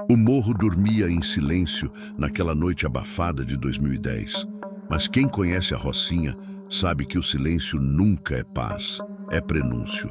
O morro dormia em silêncio naquela noite abafada de 2010. Mas quem conhece a Rocinha sabe que o silêncio nunca é paz, é prenúncio.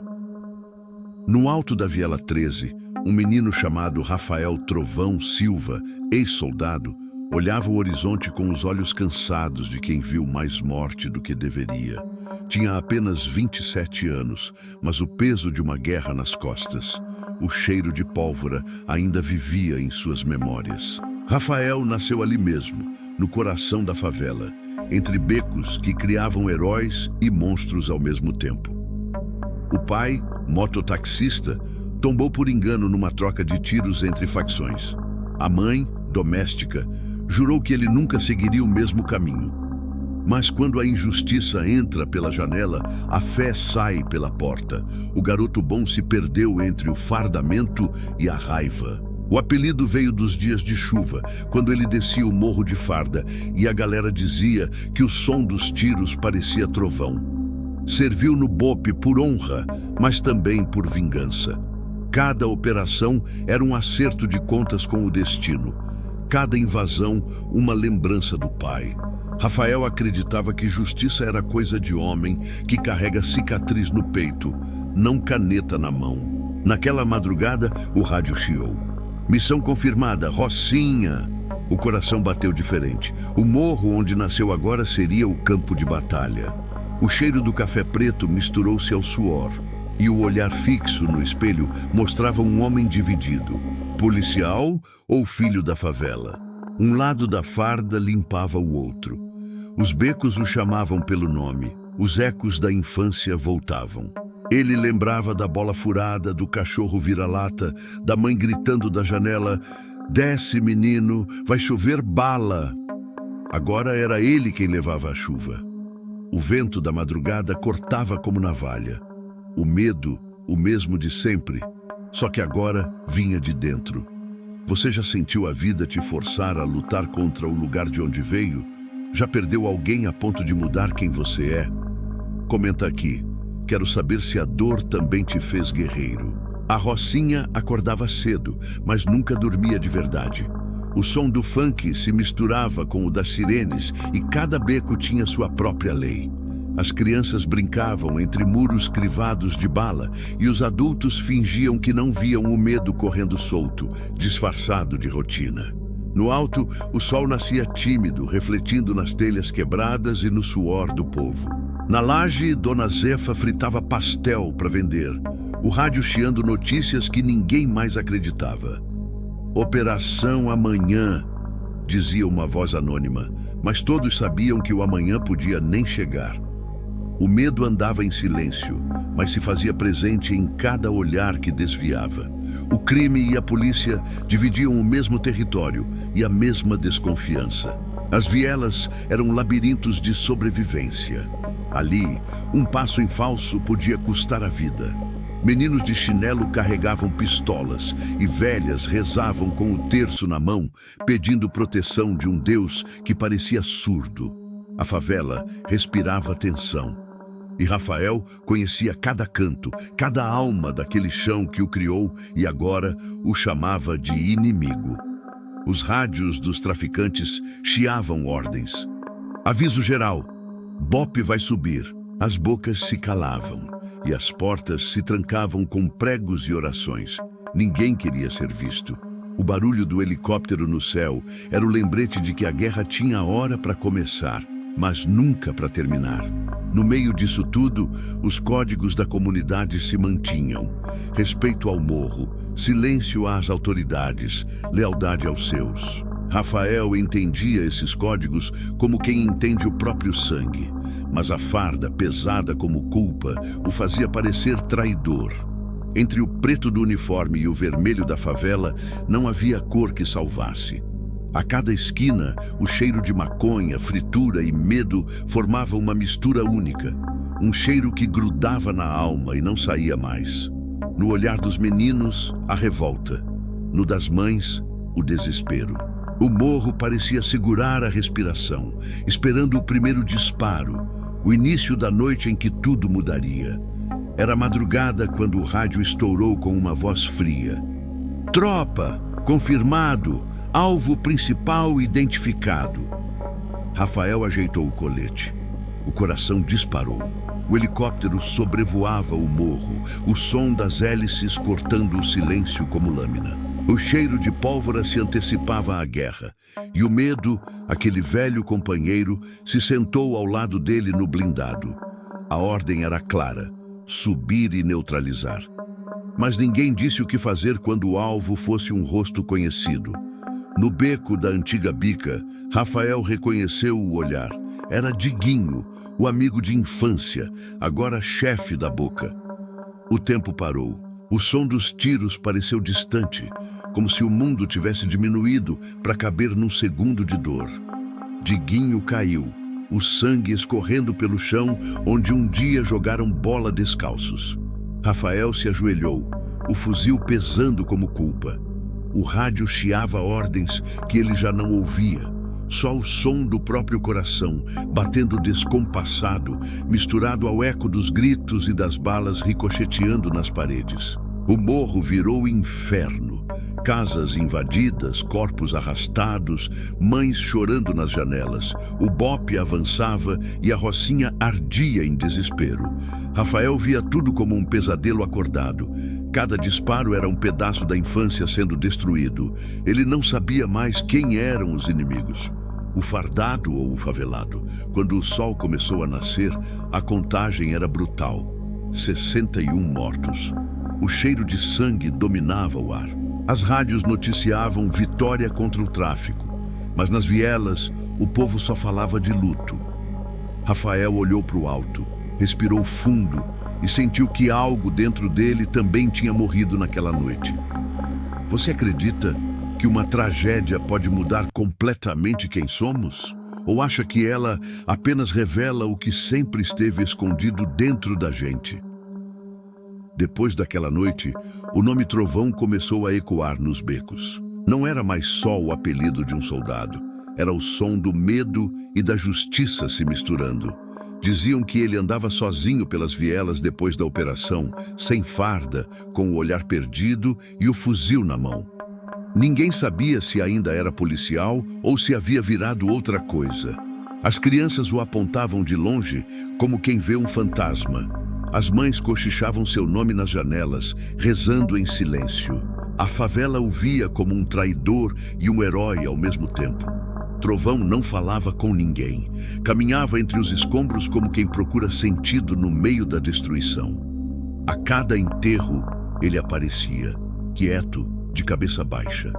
No alto da Viela 13, um menino chamado Rafael Trovão Silva, ex-soldado, olhava o horizonte com os olhos cansados de quem viu mais morte do que deveria. Tinha apenas 27 anos, mas o peso de uma guerra nas costas. O cheiro de pólvora ainda vivia em suas memórias. Rafael nasceu ali mesmo, no coração da favela, entre becos que criavam heróis e monstros ao mesmo tempo. O pai, mototaxista, tombou por engano numa troca de tiros entre facções. A mãe, doméstica, jurou que ele nunca seguiria o mesmo caminho. Mas quando a injustiça entra pela janela, a fé sai pela porta. O garoto bom se perdeu entre o fardamento e a raiva. O apelido veio dos dias de chuva, quando ele descia o morro de farda e a galera dizia que o som dos tiros parecia trovão. Serviu no BOPE por honra, mas também por vingança. Cada operação era um acerto de contas com o destino. Cada invasão, uma lembrança do pai. Rafael acreditava que justiça era coisa de homem que carrega cicatriz no peito, não caneta na mão. Naquela madrugada, o rádio chiou. Missão confirmada, Rocinha. O coração bateu diferente. O morro onde nasceu agora seria o campo de batalha. O cheiro do café preto misturou-se ao suor, e o olhar fixo no espelho mostrava um homem dividido. Policial ou filho da favela? Um lado da farda limpava o outro. Os becos o chamavam pelo nome. Os ecos da infância voltavam. Ele lembrava da bola furada, do cachorro vira-lata, da mãe gritando da janela: "Desce, menino, vai chover bala." Agora era ele quem levava a chuva. O vento da madrugada cortava como navalha. O medo, o mesmo de sempre, só que agora vinha de dentro. Você já sentiu a vida te forçar a lutar contra o lugar de onde veio? Já perdeu alguém a ponto de mudar quem você é? Comenta aqui. Quero saber se a dor também te fez guerreiro. A Rocinha acordava cedo, mas nunca dormia de verdade. O som do funk se misturava com o das sirenes e cada beco tinha sua própria lei. As crianças brincavam entre muros crivados de bala e os adultos fingiam que não viam o medo correndo solto, disfarçado de rotina. No alto, o sol nascia tímido, refletindo nas telhas quebradas e no suor do povo. Na laje, Dona Zefa fritava pastel para vender, o rádio chiando notícias que ninguém mais acreditava. "Operação Amanhã", dizia uma voz anônima, mas todos sabiam que o amanhã podia nem chegar. O medo andava em silêncio, mas se fazia presente em cada olhar que desviava. O crime e a polícia dividiam o mesmo território e a mesma desconfiança. As vielas eram labirintos de sobrevivência. Ali, um passo em falso podia custar a vida. Meninos de chinelo carregavam pistolas e velhas rezavam com o terço na mão, pedindo proteção de um Deus que parecia surdo. A favela respirava tensão. E Rafael conhecia cada canto, cada alma daquele chão que o criou e agora o chamava de inimigo. Os rádios dos traficantes chiavam ordens. "Aviso geral, BOPE vai subir." As bocas se calavam e as portas se trancavam com pregos e orações. Ninguém queria ser visto. O barulho do helicóptero no céu era o lembrete de que a guerra tinha hora para começar, mas nunca para terminar. No meio disso tudo, os códigos da comunidade se mantinham. Respeito ao morro, silêncio às autoridades, lealdade aos seus. Rafael entendia esses códigos como quem entende o próprio sangue, mas a farda, pesada como culpa, o fazia parecer traidor. Entre o preto do uniforme e o vermelho da favela, não havia cor que salvasse. A cada esquina, o cheiro de maconha, fritura e medo formava uma mistura única. Um cheiro que grudava na alma e não saía mais. No olhar dos meninos, a revolta. No das mães, o desespero. O morro parecia segurar a respiração, esperando o primeiro disparo, o início da noite em que tudo mudaria. Era madrugada quando o rádio estourou com uma voz fria. "Tropa, Confirmado, alvo principal identificado. Rafael ajeitou o colete. O coração disparou. O helicóptero sobrevoava o morro, o som das hélices cortando o silêncio como lâmina. O cheiro de pólvora se antecipava à guerra, e o medo, aquele velho companheiro, se sentou ao lado dele no blindado. A ordem era clara: subir e neutralizar. Mas ninguém disse o que fazer quando o alvo fosse um rosto conhecido. No beco da antiga bica, Rafael reconheceu o olhar. Era Diguinho, o amigo de infância, agora chefe da Boca. O tempo parou. O som dos tiros pareceu distante, como se o mundo tivesse diminuído para caber num segundo de dor. Diguinho caiu, o sangue escorrendo pelo chão onde um dia jogaram bola descalços. Rafael se ajoelhou, o fuzil pesando como culpa. O rádio chiava ordens que ele já não ouvia. Só o som do próprio coração, batendo descompassado, misturado ao eco dos gritos e das balas ricocheteando nas paredes. O morro virou inferno. Casas invadidas, corpos arrastados, mães chorando nas janelas. O bope avançava e a Rocinha ardia em desespero. Rafael via tudo como um pesadelo acordado. Cada disparo era um pedaço da infância sendo destruído. Ele não sabia mais quem eram os inimigos. O fardado ou o favelado. Quando o sol começou a nascer, a contagem era brutal. 61 mortos. O cheiro de sangue dominava o ar. As rádios noticiavam vitória contra o tráfico, mas nas vielas o povo só falava de luto. Rafael olhou para o alto, respirou fundo e sentiu que algo dentro dele também tinha morrido naquela noite. Você acredita que uma tragédia pode mudar completamente quem somos? Ou acha que ela apenas revela o que sempre esteve escondido dentro da gente? Depois daquela noite, o nome Trovão começou a ecoar nos becos. Não era mais só o apelido de um soldado. Era o som do medo e da justiça se misturando. Diziam que ele andava sozinho pelas vielas depois da operação, sem farda, com o olhar perdido e o fuzil na mão. Ninguém sabia se ainda era policial ou se havia virado outra coisa. As crianças o apontavam de longe como quem vê um fantasma. As mães cochichavam seu nome nas janelas, rezando em silêncio. A favela o via como um traidor e um herói ao mesmo tempo. Trovão não falava com ninguém. Caminhava entre os escombros como quem procura sentido no meio da destruição. A cada enterro, ele aparecia, quieto, de cabeça baixa.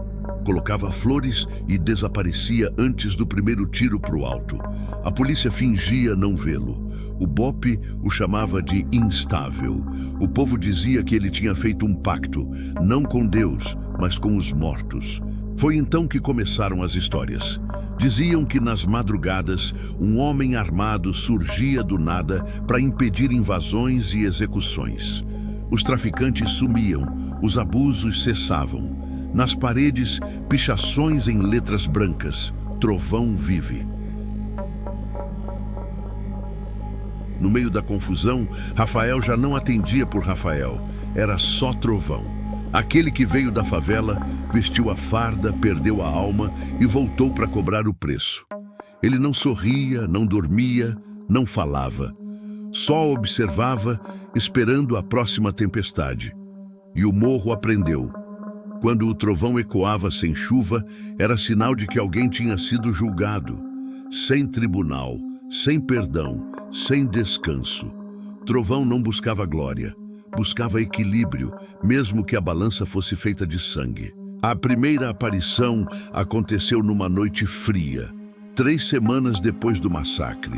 Colocava flores e desaparecia antes do primeiro tiro para o alto. A polícia fingia não vê-lo. O bope o chamava de instável. O povo dizia que ele tinha feito um pacto, não com Deus, mas com os mortos. Foi então que começaram as histórias. Diziam que nas madrugadas, um homem armado surgia do nada para impedir invasões e execuções. Os traficantes sumiam, os abusos cessavam. Nas paredes, pichações em letras brancas. Trovão vive. No meio da confusão, Rafael já não atendia por Rafael. Era só Trovão. Aquele que veio da favela, vestiu a farda, perdeu a alma e voltou para cobrar o preço. Ele não sorria, não dormia, não falava. Só observava, esperando a próxima tempestade. E o morro aprendeu. Quando o trovão ecoava sem chuva, era sinal de que alguém tinha sido julgado. Sem tribunal, sem perdão, sem descanso. Trovão não buscava glória, buscava equilíbrio, mesmo que a balança fosse feita de sangue. A primeira aparição aconteceu numa noite fria, 3 semanas depois do massacre.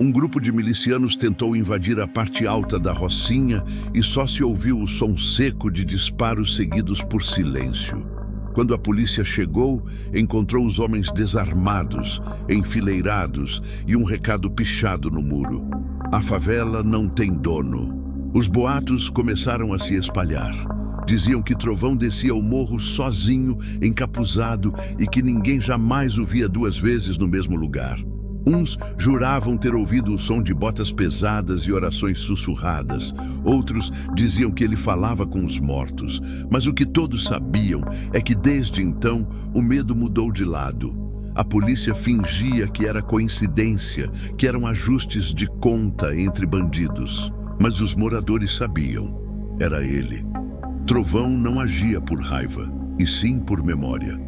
Um grupo de milicianos tentou invadir a parte alta da Rocinha e só se ouviu o som seco de disparos seguidos por silêncio. Quando a polícia chegou, encontrou os homens desarmados, enfileirados e um recado pichado no muro. A favela não tem dono. Os boatos começaram a se espalhar. Diziam que Trovão descia o morro sozinho, encapuzado, e que ninguém jamais o via 2 vezes no mesmo lugar. Uns juravam ter ouvido o som de botas pesadas e orações sussurradas. Outros diziam que ele falava com os mortos. Mas o que todos sabiam é que desde então o medo mudou de lado. A polícia fingia que era coincidência, que eram ajustes de conta entre bandidos. Mas os moradores sabiam. Era ele. Trovão não agia por raiva, e sim por memória.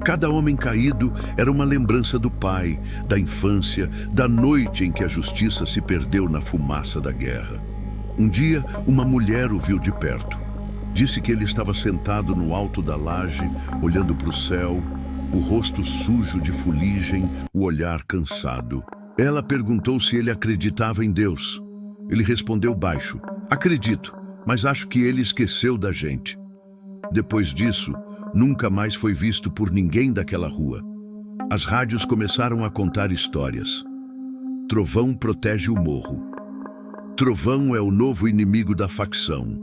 Cada homem caído era uma lembrança do pai, da infância, da noite em que a justiça se perdeu na fumaça da guerra. Um dia, uma mulher o viu de perto. Disse que ele estava sentado no alto da laje, olhando para o céu, o rosto sujo de fuligem, o olhar cansado. Ela perguntou se ele acreditava em Deus. Ele respondeu baixo: "Acredito, mas acho que ele esqueceu da gente." Depois disso, nunca mais foi visto por ninguém daquela rua. As rádios começaram a contar histórias. Trovão protege o morro. Trovão é o novo inimigo da facção.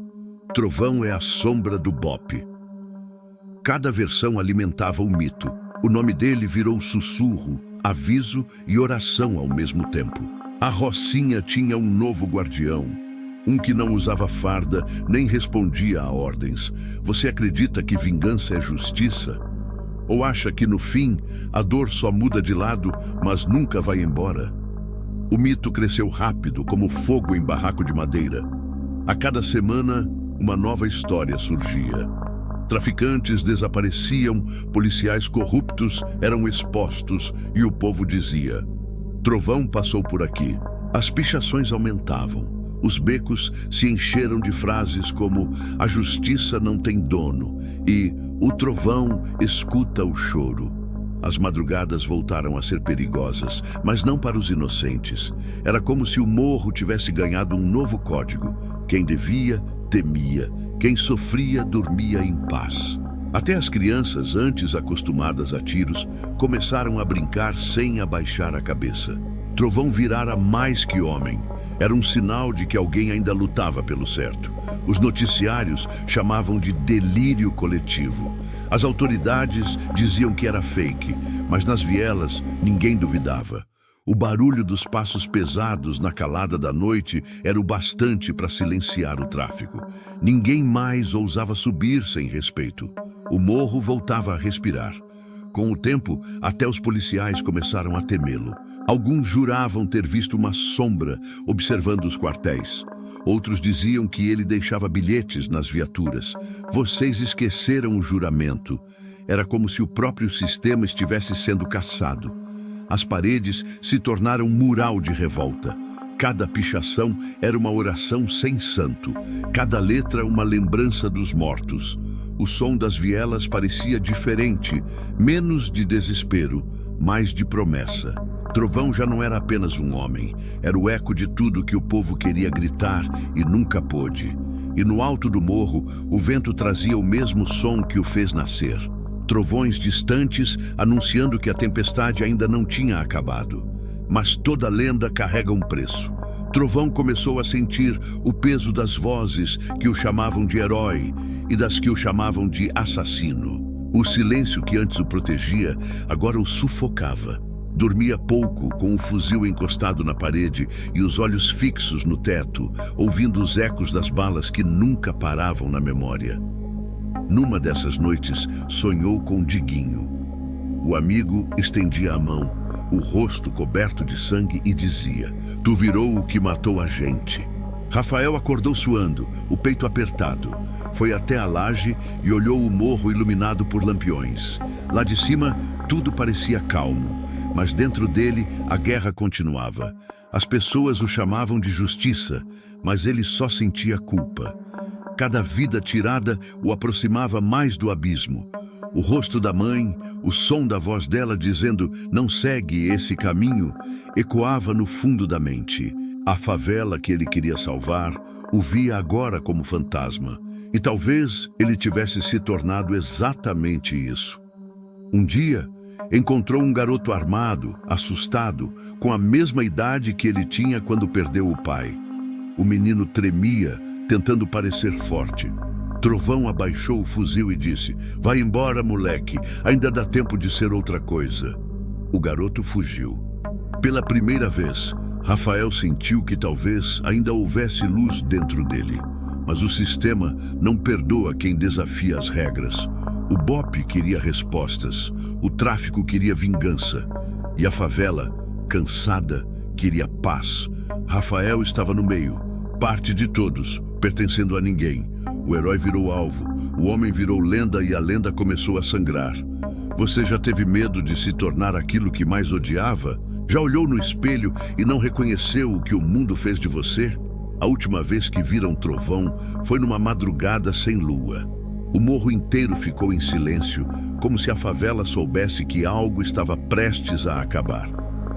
Trovão é a sombra do Bop. Cada versão alimentava o mito. O nome dele virou sussurro, aviso e oração ao mesmo tempo. A Rocinha tinha um novo guardião. Um que não usava farda, nem respondia a ordens. Você acredita que vingança é justiça? Ou acha que, no fim, a dor só muda de lado, mas nunca vai embora? O mito cresceu rápido, como fogo em barraco de madeira. A cada semana, uma nova história surgia. Traficantes desapareciam, policiais corruptos eram expostos e o povo dizia: "Trovão passou por aqui." As pichações aumentavam. Os becos se encheram de frases como "a justiça não tem dono" e "o trovão escuta o choro." As madrugadas voltaram a ser perigosas, mas não para os inocentes. Era como se o morro tivesse ganhado um novo código. Quem devia, temia. Quem sofria, dormia em paz. Até as crianças, antes acostumadas a tiros, começaram a brincar sem abaixar a cabeça. Trovão virara mais que homem. Era um sinal de que alguém ainda lutava pelo certo. Os noticiários chamavam de delírio coletivo. As autoridades diziam que era fake, mas nas vielas ninguém duvidava. O barulho dos passos pesados na calada da noite era o bastante para silenciar o tráfego. Ninguém mais ousava subir sem respeito. O morro voltava a respirar. Com o tempo, até os policiais começaram a temê-lo. Alguns juravam ter visto uma sombra observando os quartéis. Outros diziam que ele deixava bilhetes nas viaturas. Vocês esqueceram o juramento. Era como se o próprio sistema estivesse sendo caçado. As paredes se tornaram um mural de revolta. Cada pichação era uma oração sem santo. Cada letra uma lembrança dos mortos. O som das vielas parecia diferente, menos de desespero, mais de promessa. Trovão já não era apenas um homem, era o eco de tudo que o povo queria gritar e nunca pôde. E no alto do morro, o vento trazia o mesmo som que o fez nascer. Trovões distantes anunciando que a tempestade ainda não tinha acabado. Mas toda lenda carrega um preço. Trovão começou a sentir o peso das vozes que o chamavam de herói e das que o chamavam de assassino. O silêncio que antes o protegia, agora o sufocava. Dormia pouco, com o fuzil encostado na parede e os olhos fixos no teto, ouvindo os ecos das balas que nunca paravam na memória. Numa dessas noites, sonhou com Diguinho. O amigo estendia a mão, o rosto coberto de sangue, e dizia: "Tu virou o que matou a gente." Rafael acordou suando, o peito apertado. Foi até a laje e olhou o morro iluminado por lampiões. Lá de cima, tudo parecia calmo, mas dentro dele a guerra continuava. As pessoas o chamavam de justiça, mas ele só sentia culpa. Cada vida tirada o aproximava mais do abismo. O rosto da mãe, o som da voz dela dizendo "não segue esse caminho", ecoava no fundo da mente. A favela que ele queria salvar o via agora como fantasma. E talvez ele tivesse se tornado exatamente isso. Um dia, encontrou um garoto armado, assustado, com a mesma idade que ele tinha quando perdeu o pai. O menino tremia, tentando parecer forte. Trovão abaixou o fuzil e disse: "Vai embora, moleque, ainda dá tempo de ser outra coisa." O garoto fugiu. Pela primeira vez, Rafael sentiu que talvez ainda houvesse luz dentro dele. Mas o sistema não perdoa quem desafia as regras. O BOPE queria respostas, o tráfico queria vingança. E a favela, cansada, queria paz. Rafael estava no meio, parte de todos, pertencendo a ninguém. O herói virou alvo, o homem virou lenda e a lenda começou a sangrar. Você já teve medo de se tornar aquilo que mais odiava? Já olhou no espelho e não reconheceu o que o mundo fez de você? A última vez que viram um trovão foi numa madrugada sem lua. O morro inteiro ficou em silêncio, como se a favela soubesse que algo estava prestes a acabar.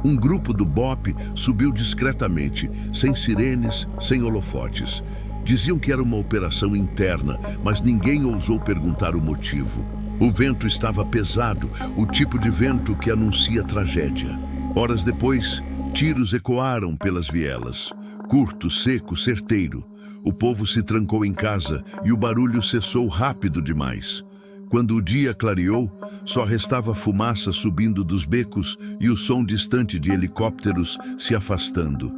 Um grupo do BOPE subiu discretamente, sem sirenes, sem holofotes. Diziam que era uma operação interna, mas ninguém ousou perguntar o motivo. O vento estava pesado, o tipo de vento que anuncia tragédia. Horas depois, tiros ecoaram pelas vielas. Curto, seco, certeiro. O povo se trancou em casa e o barulho cessou rápido demais. Quando o dia clareou, só restava fumaça subindo dos becos e o som distante de helicópteros se afastando.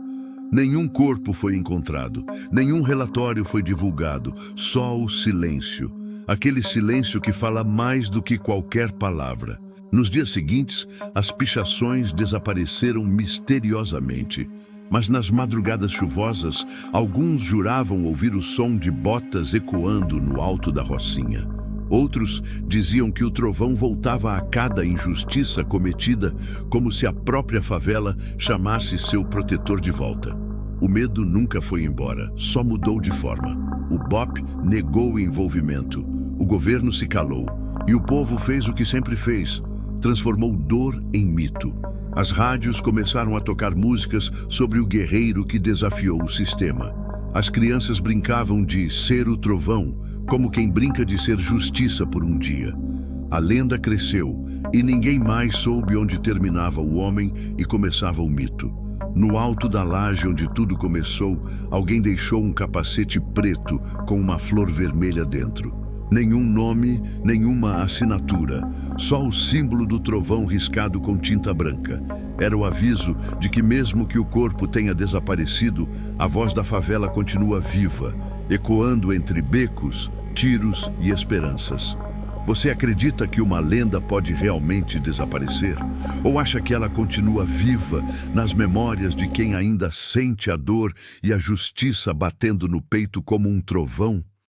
Nenhum corpo foi encontrado, nenhum relatório foi divulgado, só o silêncio. Aquele silêncio que fala mais do que qualquer palavra. Nos dias seguintes, as pichações desapareceram misteriosamente. Mas nas madrugadas chuvosas, alguns juravam ouvir o som de botas ecoando no alto da Rocinha. Outros diziam que o trovão voltava a cada injustiça cometida, como se a própria favela chamasse seu protetor de volta. O medo nunca foi embora, só mudou de forma. O BOPE negou o envolvimento, o governo se calou, e o povo fez o que sempre fez, transformou dor em mito. As rádios começaram a tocar músicas sobre o guerreiro que desafiou o sistema. As crianças brincavam de ser o trovão, como quem brinca de ser justiça por um dia. A lenda cresceu e ninguém mais soube onde terminava o homem e começava o mito. No alto da laje onde tudo começou, alguém deixou um capacete preto com uma flor vermelha dentro. Nenhum nome, nenhuma assinatura, só o símbolo do trovão riscado com tinta branca. Era o aviso de que mesmo que o corpo tenha desaparecido, a voz da favela continua viva, ecoando entre becos, tiros e esperanças. Você acredita que uma lenda pode realmente desaparecer? Ou acha que ela continua viva nas memórias de quem ainda sente a dor e a justiça batendo no peito como um trovão?